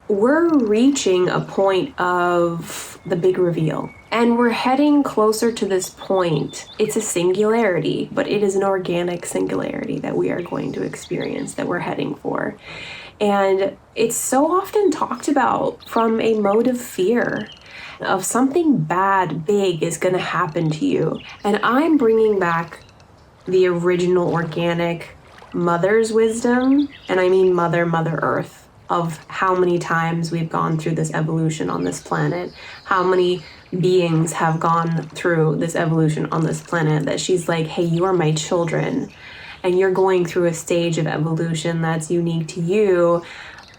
we're reaching a point of the big reveal. And we're heading closer to this point. It's a singularity, but it is an organic singularity that we are going to experience, that we're heading for. And it's so often talked about from a mode of fear, of something bad, big is going to happen to you. And I'm bringing back the original organic mother's wisdom, and I mean Mother Earth, of how many times we've gone through this evolution on this planet, how many beings have gone through this evolution on this planet, that she's like, hey, you are my children, and you're going through a stage of evolution that's unique to you,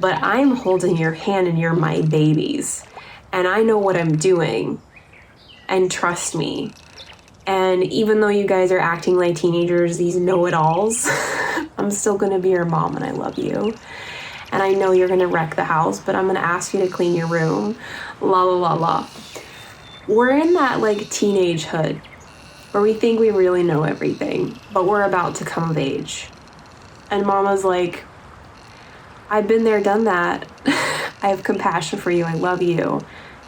but I'm holding your hand and you're my babies, and I know what I'm doing, and trust me. And even though you guys are acting like teenagers, these know-it-alls, I'm still gonna be your mom and I love you. And I know you're gonna wreck the house, but I'm gonna ask you to clean your room. La la la la. We're in that like teenagehood where we think we really know everything, but we're about to come of age. And Mama's like, I've been there, done that. I have compassion for you, I love you,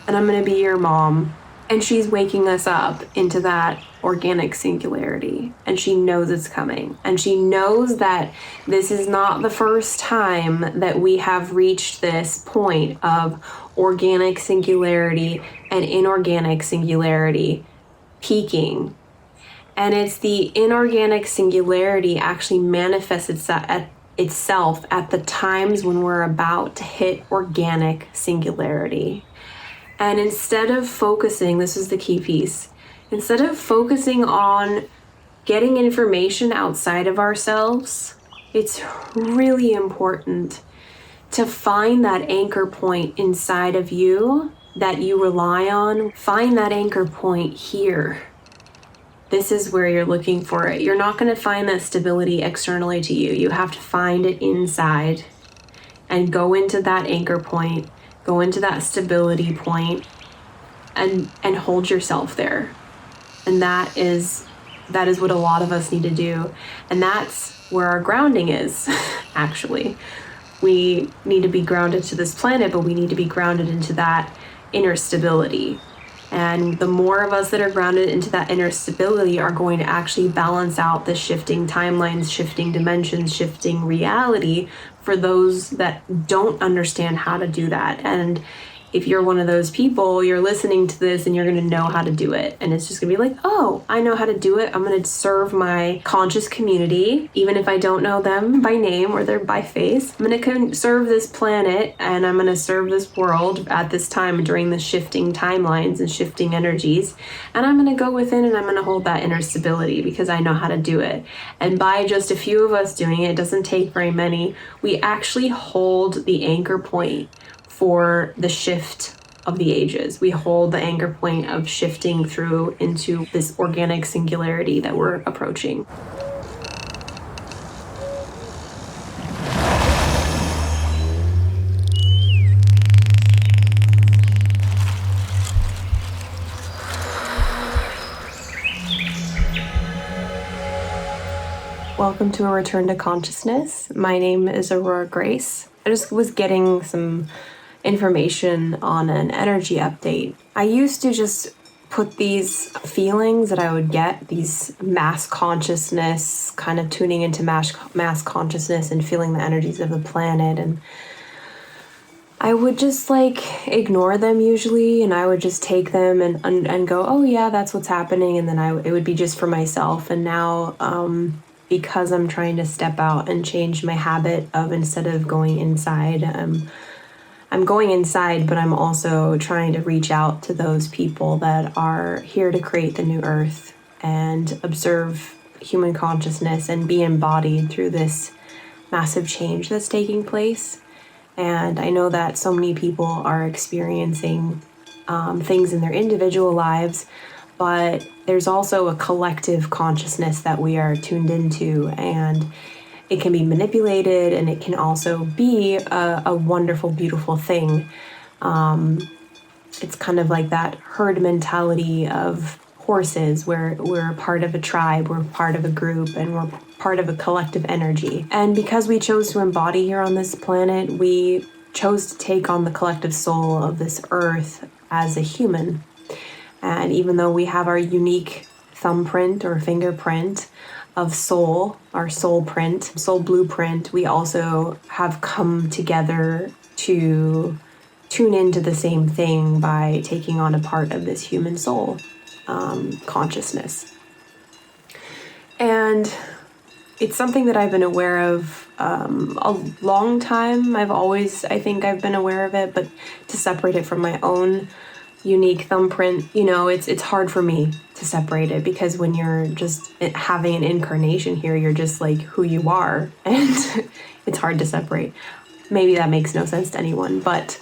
and I'm gonna be your mom. And she's waking us up into that organic singularity. And she knows it's coming. And she knows that this is not the first time that we have reached this point of organic singularity and inorganic singularity peaking. And it's the inorganic singularity actually manifests itself at the times when we're about to hit organic singularity. And instead of focusing, this is the key piece, instead of focusing on getting information outside of ourselves, it's really important to find that anchor point inside of you that you rely on. Find that anchor point here. This is where you're looking for it. You're not going to find that stability externally to you. You have to find it inside and go into that anchor point. Go into that stability point and hold yourself there. And that is what a lot of us need to do. And that's where our grounding is, actually. We need to be grounded to this planet, but we need to be grounded into that inner stability. And the more of us that are grounded into that inner stability are going to actually balance out the shifting timelines, shifting dimensions, shifting reality for those that don't understand how to do that. And if you're one of those people, you're listening to this and you're going to know how to do it. And it's just going to be like, oh, I know how to do it. I'm going to serve my conscious community, even if I don't know them by name or they're by face. I'm going to serve this planet and I'm going to serve this world at this time during the shifting timelines and shifting energies. And I'm going to go within and I'm going to hold that inner stability because I know how to do it. And by just a few of us doing it, it doesn't take very many, we actually hold the anchor point for the shift of the ages. We hold the anchor point of shifting through into this organic singularity that we're approaching. Welcome to a return to consciousness. My name is Aurora Grace. I just was getting some information on an energy update. I used to just put these feelings that I would get, these mass consciousness, kind of tuning into mass consciousness and feeling the energies of the planet, and I would just like ignore them usually, and I would just take them and go, oh yeah, that's what's happening, and then it would be just for myself. And now because I'm trying to step out and change my habit of, instead of going inside, I'm going inside, but I'm also trying to reach out to those people that are here to create the new earth and observe human consciousness and be embodied through this massive change that's taking place. And I know that so many people are experiencing things in their individual lives, but there's also a collective consciousness that we are tuned into, and it can be manipulated, and it can also be a wonderful, beautiful thing. It's kind of like that herd mentality of horses, where we're part of a tribe, we're part of a group, and we're part of a collective energy. And because we chose to embody here on this planet, we chose to take on the collective soul of this earth as a human. And even though we have our unique thumbprint or fingerprint of soul, our soul print, soul blueprint, we also have come together to tune into the same thing by taking on a part of this human soul consciousness. And it's something that I've been aware of a long time. I think I've been aware of it, but to separate it from my own unique thumbprint, it's hard for me to separate it, because when you're just having an incarnation here, you're just like who you are, and it's hard to separate. Maybe that makes no sense to anyone, but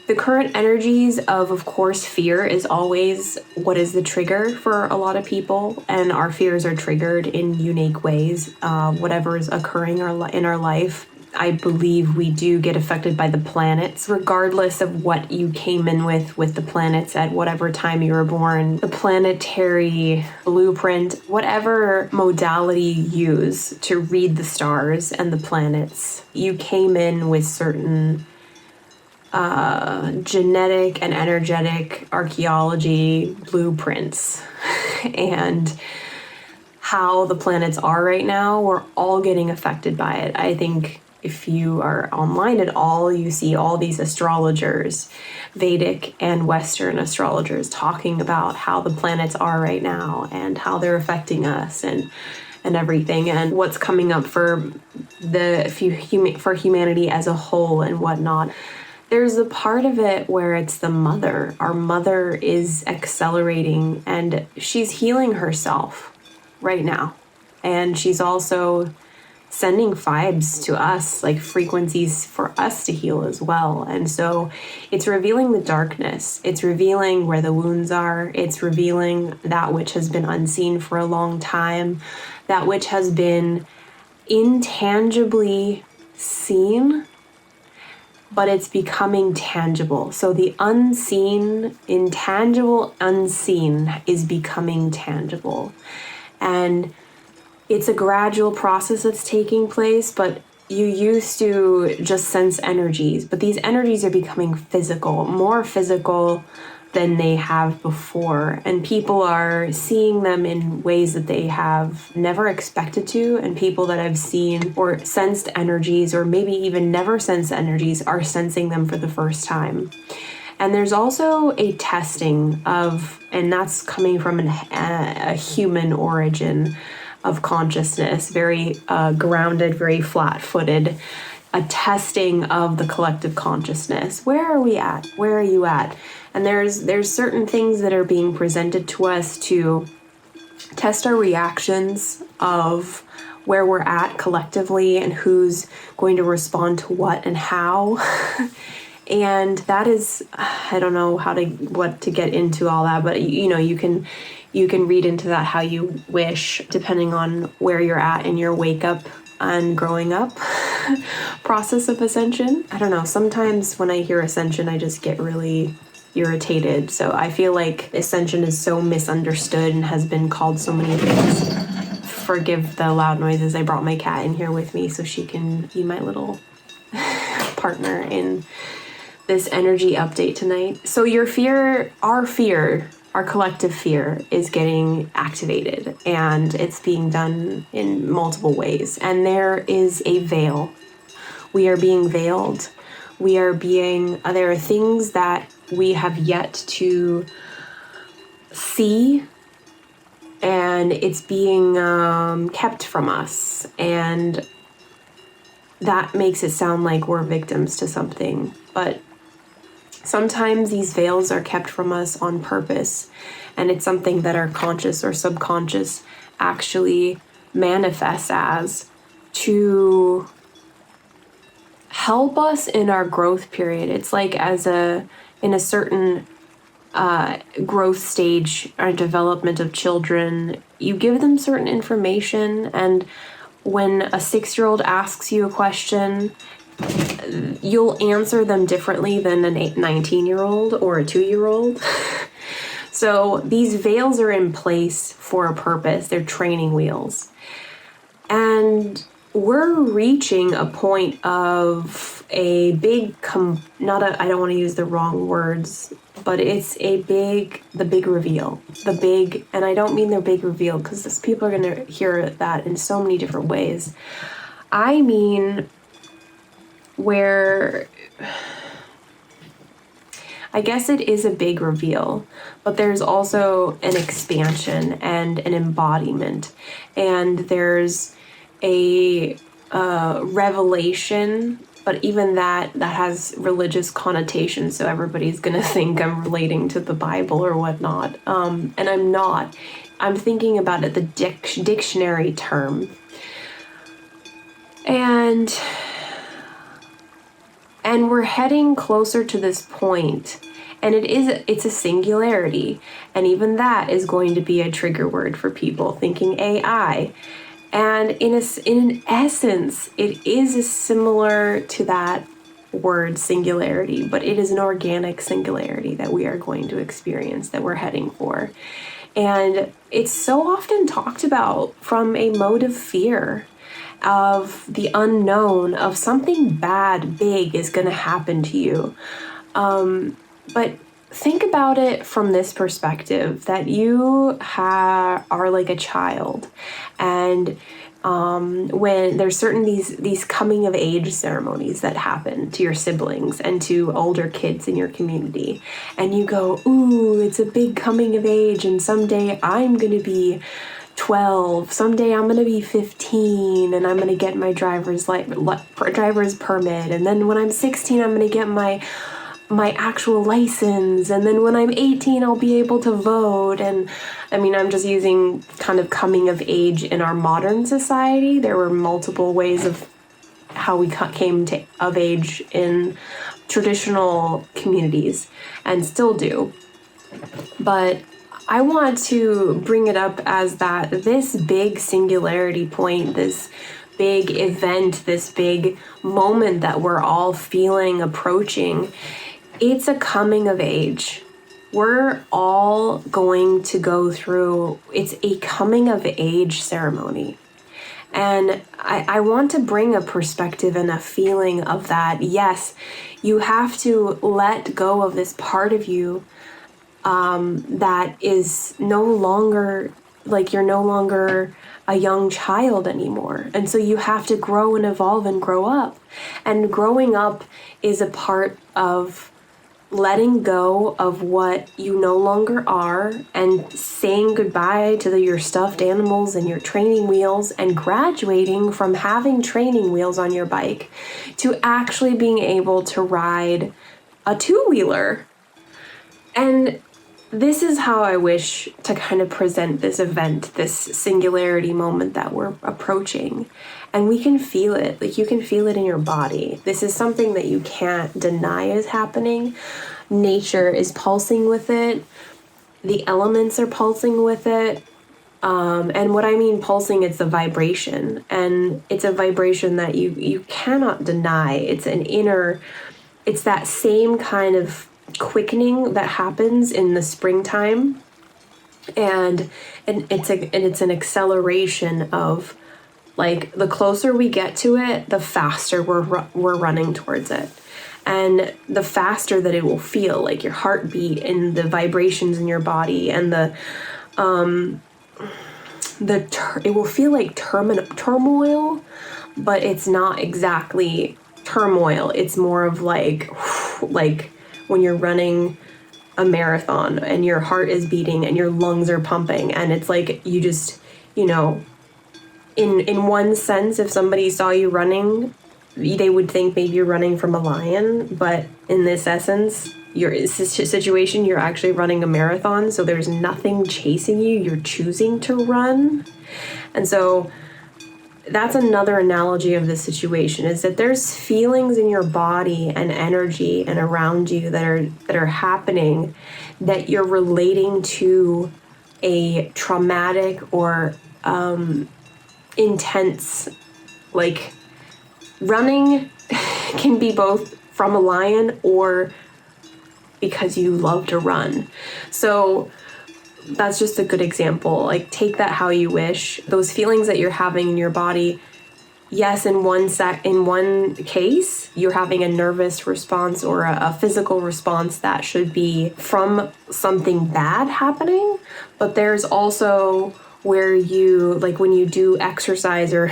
the current energies of course, fear is always what is the trigger for a lot of people, and our fears are triggered in unique ways. Whatever is occurring in our life, I believe we do get affected by the planets, regardless of what you came in with the planets at whatever time you were born. The planetary blueprint, whatever modality you use to read the stars and the planets, you came in with certain genetic and energetic archaeology blueprints. And how the planets are right now, we're all getting affected by it. I think if you are online at all, you see all these astrologers, Vedic and Western astrologers, talking about how the planets are right now and how they're affecting us and everything, and what's coming up for humanity as a whole and whatnot. There's a part of it where it's the mother. Our mother is accelerating, and she's healing herself right now. And she's also sending vibes to us, like frequencies for us to heal as well. And so it's revealing the darkness. It's revealing where the wounds are. It's revealing that which has been unseen for a long time, that which has been intangibly seen, but it's becoming tangible. So the unseen, intangible, unseen is becoming tangible. And it's a gradual process that's taking place, but you used to just sense energies, but these energies are becoming physical, more physical than they have before. And people are seeing them in ways that they have never expected to. And people that have seen or sensed energies, or maybe even never sensed energies, are sensing them for the first time. And there's also a testing of, and that's coming from a human origin of consciousness, very grounded, very flat-footed, a testing of the collective consciousness. Where are we at? Where are you at? And there's certain things that are being presented to us to test our reactions of where we're at collectively and who's going to respond to what and how. And that is, I don't know what to get into all that, but you can read into that how you wish, depending on where you're at in your wake up and growing up process of ascension. I don't know, sometimes when I hear ascension, I just get really irritated. So I feel like ascension is so misunderstood and has been called so many things. Forgive the loud noises. I brought my cat in here with me so she can be my little partner in this energy update tonight. So our collective fear is getting activated, and it's being done in multiple ways. And there is a veil. We are being veiled. There are things that we have yet to see, and it's being kept from us. And that makes it sound like we're victims to something, but sometimes these veils are kept from us on purpose, and it's something that our conscious or subconscious actually manifests as, to help us in our growth period. It's like in a certain growth stage or development of children, you give them certain information, and when a 6-year-old asks you a question, you'll answer them differently than a 19-year-old or a 2-year-old. So these veils are in place for a purpose. They're training wheels. And we're reaching a point of a big, I don't want to use the wrong words, but it's the big reveal. And I don't mean the big reveal because people are going to hear that in so many different ways. I mean, where I guess it is a big reveal, but there's also an expansion and an embodiment, and there's a revelation, but even that has religious connotations, so everybody's gonna think I'm relating to the Bible or whatnot, and I'm not. I'm thinking about it the dictionary term, and we're heading closer to this point. And it's a singularity. And even that is going to be a trigger word for people thinking AI. And in an essence, it is similar to that word singularity, but it is an organic singularity that we are going to experience, that we're heading for. And it's so often talked about from a mode of fear, of the unknown, of something bad, big is going to happen to you. But think about it from this perspective, that you are like a child, and when there's certain these coming of age ceremonies that happen to your siblings and to older kids in your community, and you go, ooh, it's a big coming of age, and someday I'm going to be 12, someday I'm going to be 15, and I'm going to get my driver's permit, and then when I'm 16 I'm going to get my actual license, and then when I'm 18 I'll be able to vote. And I mean, I'm just using kind of coming of age in our modern society. There were multiple ways of how we came of age in traditional communities, and still do. But I want to bring it up as that this big singularity point, this big event, this big moment that we're all feeling approaching, it's a coming of age. We're all going to go through, it's a coming of age ceremony. And I want to bring a perspective and a feeling of that. Yes, you have to let go of this part of you that is no longer, like, you're no longer a young child anymore. And so you have to grow and evolve and grow up. And growing up is a part of letting go of what you no longer are, and saying goodbye to your stuffed animals and your training wheels, and graduating from having training wheels on your bike to actually being able to ride a two-wheeler. And this is how I wish to kind of present this event, this singularity moment that we're approaching. And we can feel it, like you can feel it in your body. This is something that you can't deny is happening. Nature is pulsing with it. The elements are pulsing with it. And what I mean pulsing, it's a vibration. And it's a vibration that you cannot deny. It's that same kind of quickening that happens in the springtime, and it's an acceleration of, like, the closer we get to it, the faster we're running towards it, and the faster that it will feel, like your heartbeat and the vibrations in your body, and it will feel like turmoil, but it's not exactly turmoil. It's more of like when you're running a marathon and your heart is beating and your lungs are pumping, and it's like you just, in one sense, if somebody saw you running, they would think maybe you're running from a lion, but in this essence, situation, you're actually running a marathon, so there's nothing chasing you, you're choosing to run. And so that's another analogy of this situation, is that there's feelings in your body and energy and around you that are happening, that you're relating to a traumatic or intense, like, running can be both from a lion or because you love to run. So that's just a good example. Like, take that how you wish. Those feelings that you're having in your body, yes, in one case, you're having a nervous response or a physical response that should be from something bad happening. But there's also where you, like when you do exercise, or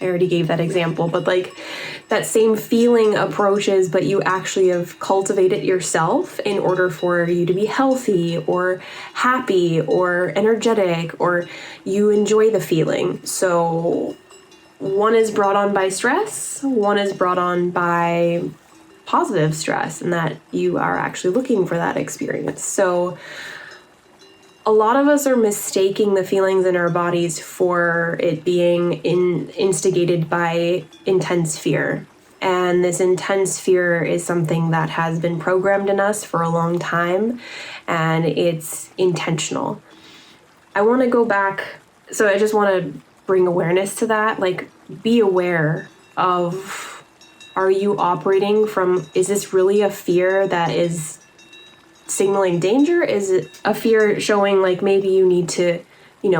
I already gave that example, but like that same feeling approaches, but you actually have cultivated yourself in order for you to be healthy or happy or energetic, or you enjoy the feeling. So one is brought on by stress, one is brought on by positive stress, and that you are actually looking for that experience. So a lot of us are mistaking the feelings in our bodies for it being instigated by intense fear. And this intense fear is something that has been programmed in us for a long time, and it's intentional. I want to go back. So I just want to bring awareness to that. Like, be aware of, are you operating from, is this really a fear that is signaling danger? Is it a fear showing like maybe you need to,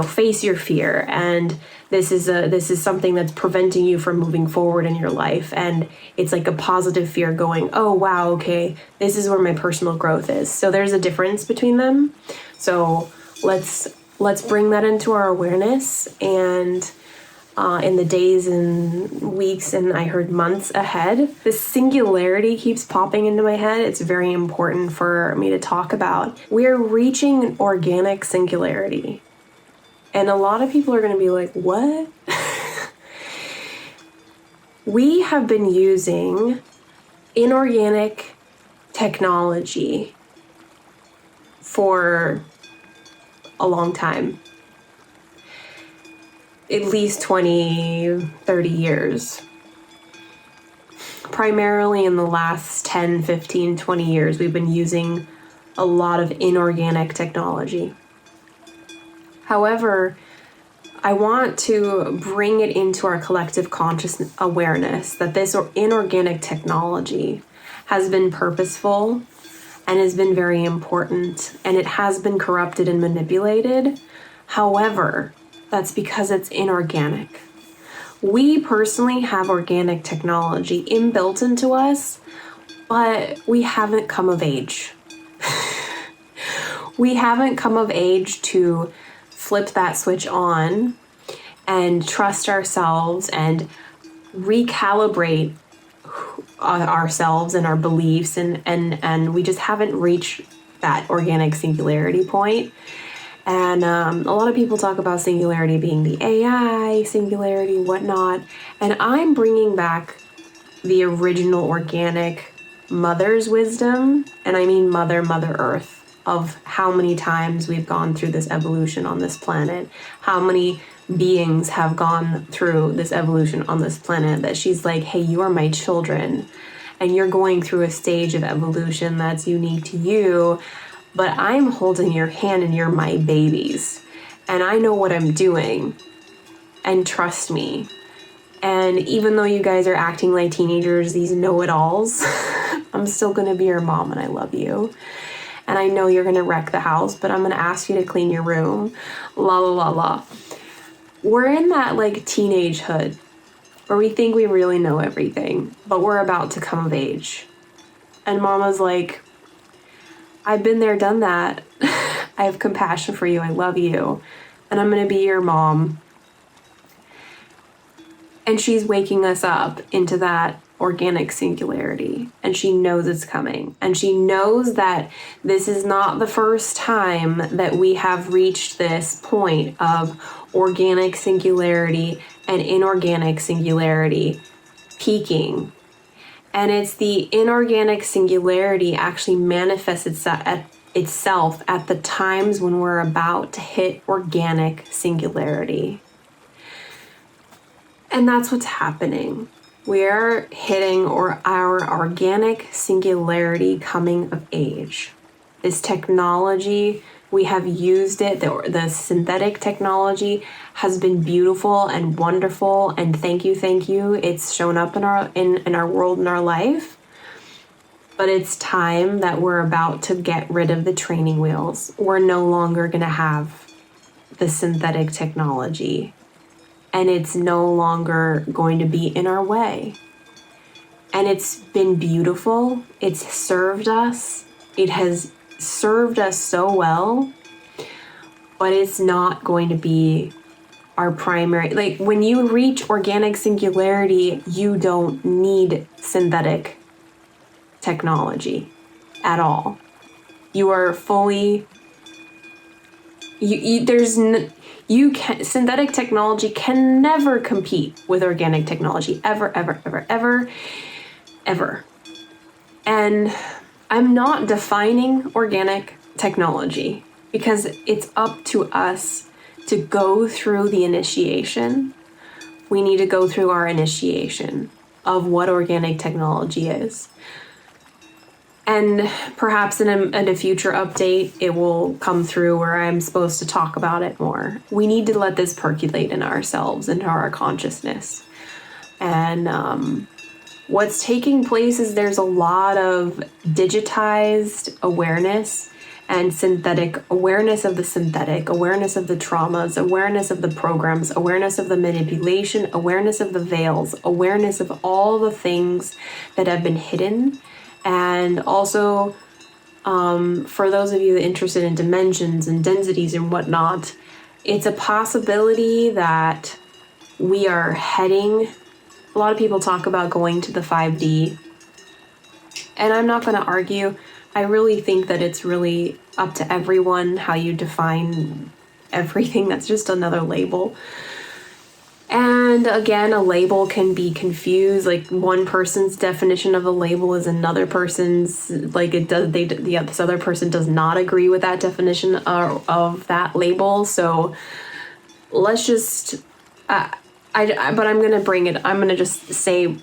face your fear, and this is something that's preventing you from moving forward in your life, and it's like a positive fear going, oh wow, okay, this is where my personal growth is. So there's a difference between them. So let's bring that into our awareness, and in the days and weeks, and I heard months ahead. This singularity keeps popping into my head. It's very important for me to talk about. We're reaching an organic singularity. And a lot of people are going to be like, what? We have been using inorganic technology for a long time. At least 20, 30 years. Primarily in the last 10, 15, 20 years, we've been using a lot of inorganic technology. However, I want to bring it into our collective conscious awareness that this inorganic technology has been purposeful and has been very important, and it has been corrupted and manipulated. However, that's because it's inorganic. We personally have organic technology inbuilt into us, but we haven't come of age. We haven't come of age to flip that switch on and trust ourselves and recalibrate ourselves and our beliefs, and we just haven't reached that organic singularity point. And a lot of people talk about singularity being the AI singularity, whatnot. And I'm bringing back the original organic mother's wisdom. And I mean Mother Earth, of how many times we've gone through this evolution on this planet, how many beings have gone through this evolution on this planet, that she's like, hey, you are my children, and you're going through a stage of evolution that's unique to you. But I'm holding your hand and you're my babies. And I know what I'm doing. And trust me. And even though you guys are acting like teenagers, these know-it-alls, I'm still going to be your mom, and I love you. And I know you're going to wreck the house, but I'm going to ask you to clean your room. La la la la. We're in that like teenagehood where we think we really know everything, but we're about to come of age. And mama's like, I've been there, done that. I have compassion for you. I love you. And I'm going to be your mom. And she's waking us up into that organic singularity. And she knows it's coming. And she knows that this is not the first time that we have reached this point of organic singularity and inorganic singularity peaking. And it's the inorganic singularity actually manifests itself at the times when we're about to hit organic singularity. And that's what's happening. We're hitting our organic singularity coming of age. This technology, we have used it, the synthetic technology has been beautiful and wonderful, and thank you. It's shown up in our world, in our life. But it's time that we're about to get rid of the training wheels. We're no longer going to have the synthetic technology and it's no longer going to be in our way. And it's been beautiful. It's served us. It has served us so well, but it's not going to be our primary. Like, when you reach organic singularity, you don't need synthetic technology at all. You are fully, synthetic technology can never compete with organic technology, ever, ever, ever, ever, ever. And I'm not defining organic technology, because it's up to us to go through the initiation. We need to go through our initiation of what organic technology is. And perhaps in a future update, it will come through where I'm supposed to talk about it more. We need to let this percolate in ourselves, into our consciousness. And what's taking place is there's a lot of digitized awareness and synthetic awareness of the synthetic, awareness of the traumas, awareness of the programs, awareness of the manipulation, awareness of the veils, awareness of all the things that have been hidden. And also, for those of you interested in dimensions and densities and whatnot, it's a possibility that we are heading. A lot of people talk about going to the 5D, and I'm not going to argue. I really think that it's really up to everyone how you define everything. That's just another label. And again, a label can be confused. Like, one person's definition of a label is another person's. Like, this other person does not agree with that definition of that label. So let's just. But I'm gonna bring it. I'm gonna just say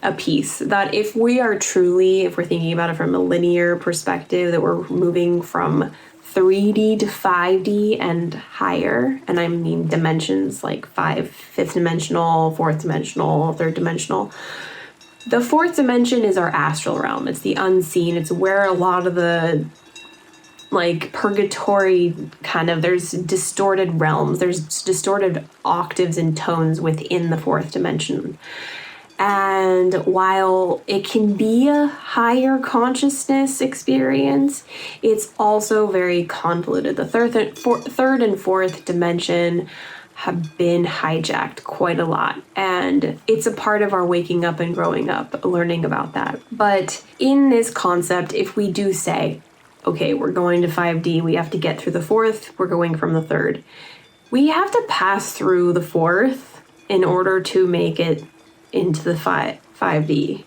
a piece that if we're thinking about it from a linear perspective, that we're moving from 3D to 5D and higher, and I mean dimensions like fifth dimensional, fourth dimensional, third dimensional. The fourth dimension is our astral realm. It's the unseen. It's where a lot of the like purgatory there's distorted realms, there's distorted octaves and tones within the fourth dimension. And while it can be a higher consciousness experience, it's also very convoluted. The third and fourth dimension have been hijacked quite a lot. And it's a part of our waking up and growing up, learning about that. But in this concept, if we do say, okay, we're going to 5D, we have to get through the fourth, we're going from the third. We have to pass through the fourth in order to make it into the 5D.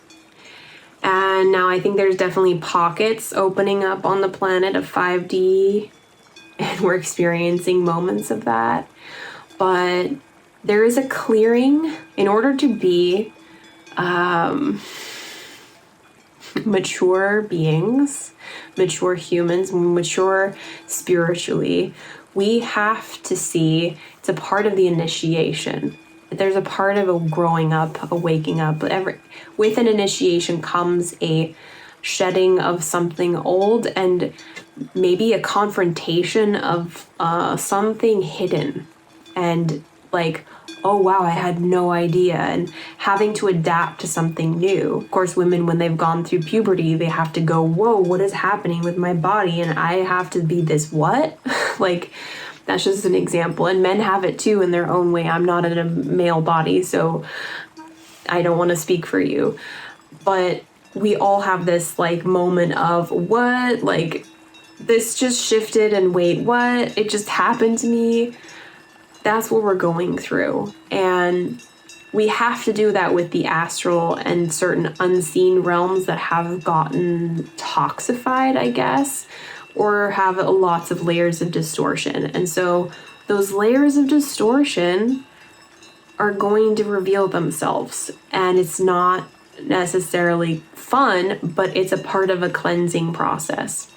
And now I think there's definitely pockets opening up on the planet of 5D, and we're experiencing moments of that. But there is a clearing in order to be mature beings, mature humans, mature spiritually. We have to see it's a part of the initiation. There's a part of a growing up, a waking up. With an initiation comes a shedding of something old and maybe a confrontation of something hidden. And like, oh wow, I had no idea. And having to adapt to something new. Of course, women, when they've gone through puberty, they have to go, whoa, what is happening with my body? And I have to be this what? Like, that's just an example. And men have it too in their own way. I'm not in a male body, so I don't want to speak for you. But we all have this like moment of what? Like, this just shifted and wait, what? It just happened to me. That's what we're going through. And we have to do that with the astral and certain unseen realms that have gotten toxified, I guess, or have lots of layers of distortion. And so those layers of distortion are going to reveal themselves. And it's not necessarily fun, but it's a part of a cleansing process.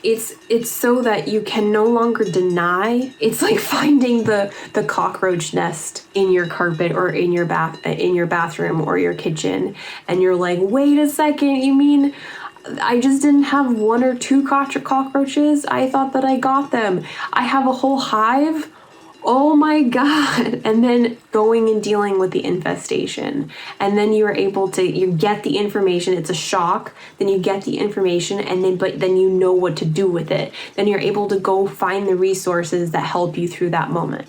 It's so that you can no longer deny. It's like finding the cockroach nest in your carpet or in your bathroom or your kitchen, and you're like, wait a second, you mean I just didn't have one or two cockroaches? I thought that I got them. I have a whole hive? Oh my God. And then going and dealing with the infestation. And then you're able to, you get the information. It's a shock. Then you get the information but then you know what to do with it. Then you're able to go find the resources that help you through that moment.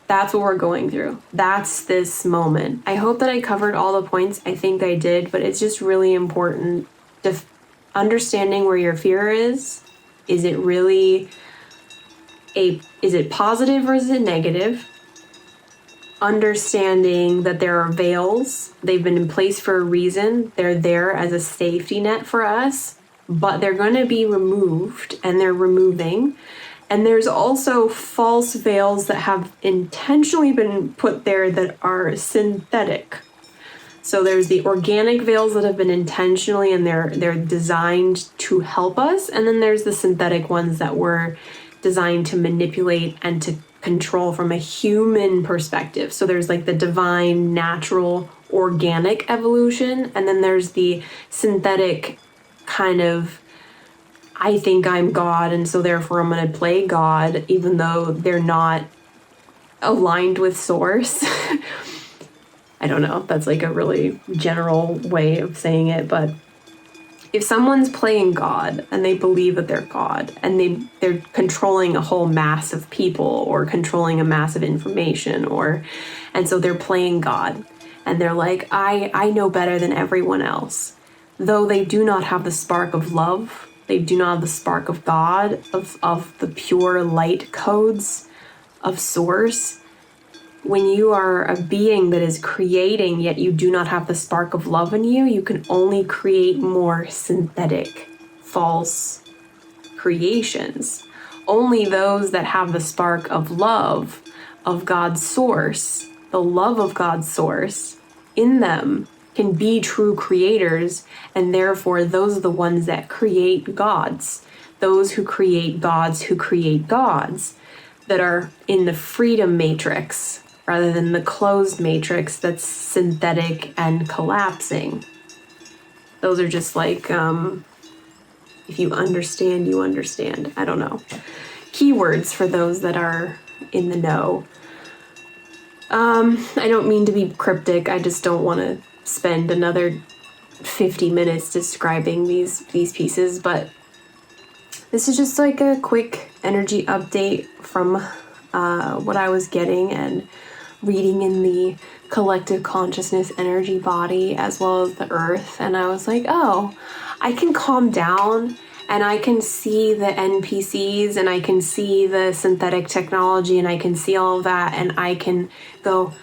That's what we're going through. That's this moment. I hope that I covered all the points. I think I did, but it's just really important to understanding where your fear is. Is it really is it positive or is it negative? Understanding that there are veils. They've been in place for a reason. They're there as a safety net for us, but they're going to be removed, and they're removing. And there's also false veils that have intentionally been put there that are synthetic. So there's the organic veils that have been intentionally, and they're designed to help us, and then there's the synthetic ones that were designed to manipulate and to control from a human perspective. So there's like the divine, natural, organic evolution, and then there's the synthetic kind of, I think I'm God, and so therefore I'm going to play God, even though they're not aligned with source. I don't know, that's like a really general way of saying it, but if someone's playing God and they believe that they're God and they're controlling a whole mass of people or controlling a mass of information, and so they're playing God and they're like, I know better than everyone else. Though they do not have the spark of love, they do not have the spark of God, of the pure light codes of source. When you are a being that is creating, yet you do not have the spark of love in you, you can only create more synthetic, false creations. Only those that have the spark of love, of God's source, the love of God's source in them, can be true creators, and therefore those are the ones that create gods. Those who create gods that are in the freedom matrix rather than the closed matrix that's synthetic and collapsing. Those are just like, if you understand, you understand. I don't know. Keywords for those that are in the know. I don't mean to be cryptic. I just don't want to spend another 50 minutes describing these pieces, but this is just like a quick energy update from what I was getting and reading in the collective consciousness energy body as well as the earth. And I was like, oh, I can calm down and I can see the NPCs and I can see the synthetic technology and I can see all of that and I can go,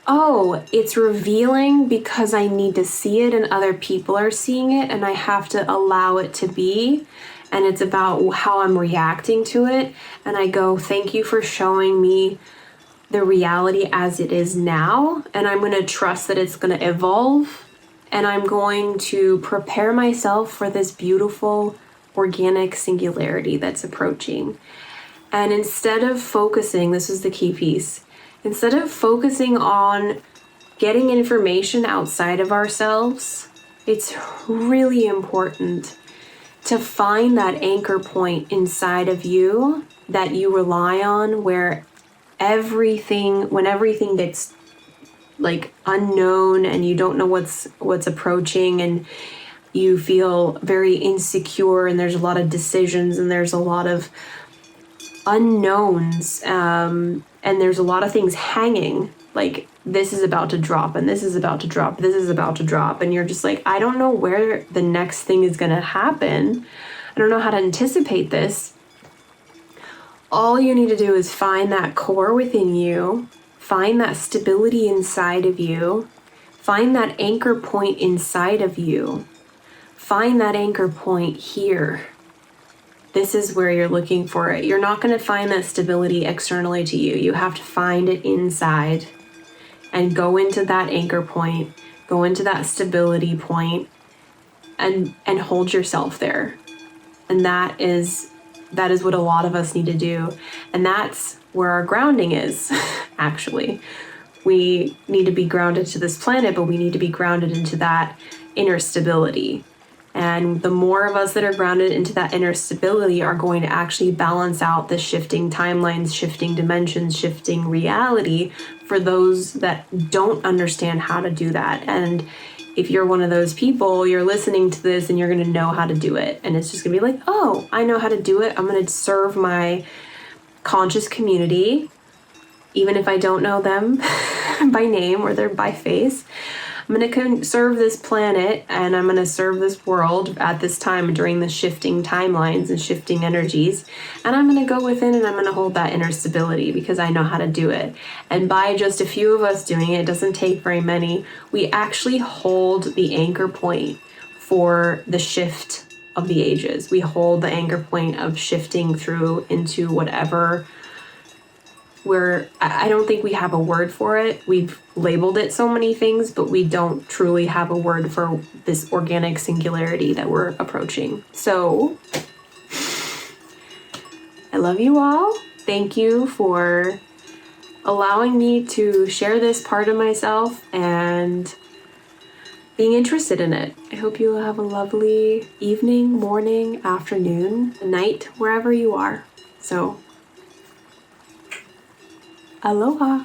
oh, it's revealing because I need to see it and other people are seeing it and I have to allow it to be. And it's about how I'm reacting to it. And I go, thank you for showing me the reality as it is now, and I'm going to trust that it's going to evolve, and I'm going to prepare myself for this beautiful organic singularity that's approaching. And instead of focusing, this is the key piece, instead of focusing on getting information outside of ourselves, it's really important to find that anchor point inside of you that you rely on, where when everything gets like unknown and you don't know what's approaching and you feel very insecure and there's a lot of decisions and there's a lot of unknowns, and there's a lot of things hanging, like this is about to drop and this is about to drop, this is about to drop, and you're just like, I don't know where the next thing is going to happen. I don't know how to anticipate this. All you need to do is find that core within you, find that stability inside of you, find that anchor point inside of you, find that anchor point here. This is where you're looking for it. You're not going to find that stability externally to you. You have to find it inside and go into that anchor point, go into that stability point and hold yourself there. And that is what a lot of us need to do. And that's where our grounding is, actually. We need to be grounded to this planet, but we need to be grounded into that inner stability. And the more of us that are grounded into that inner stability are going to actually balance out the shifting timelines, shifting dimensions, shifting reality for those that don't understand how to do that. And if you're one of those people, you're listening to this and you're going to know how to do it. And it's just going to be like, oh, I know how to do it. I'm going to serve my conscious community, even if I don't know them by name or they're by face. I'm going to serve this planet and I'm going to serve this world at this time during the shifting timelines and shifting energies. And I'm going to go within and I'm going to hold that inner stability because I know how to do it. And by just a few of us doing it, it doesn't take very many, we actually hold the anchor point for the shift of the ages. We hold the anchor point of shifting through into whatever I don't think we have a word for it. We've labeled it so many things, but we don't truly have a word for this organic singularity that we're approaching. So, I love you all. Thank you for allowing me to share this part of myself and being interested in it. I hope you have a lovely evening, morning, afternoon, night, wherever you are. So, aloha.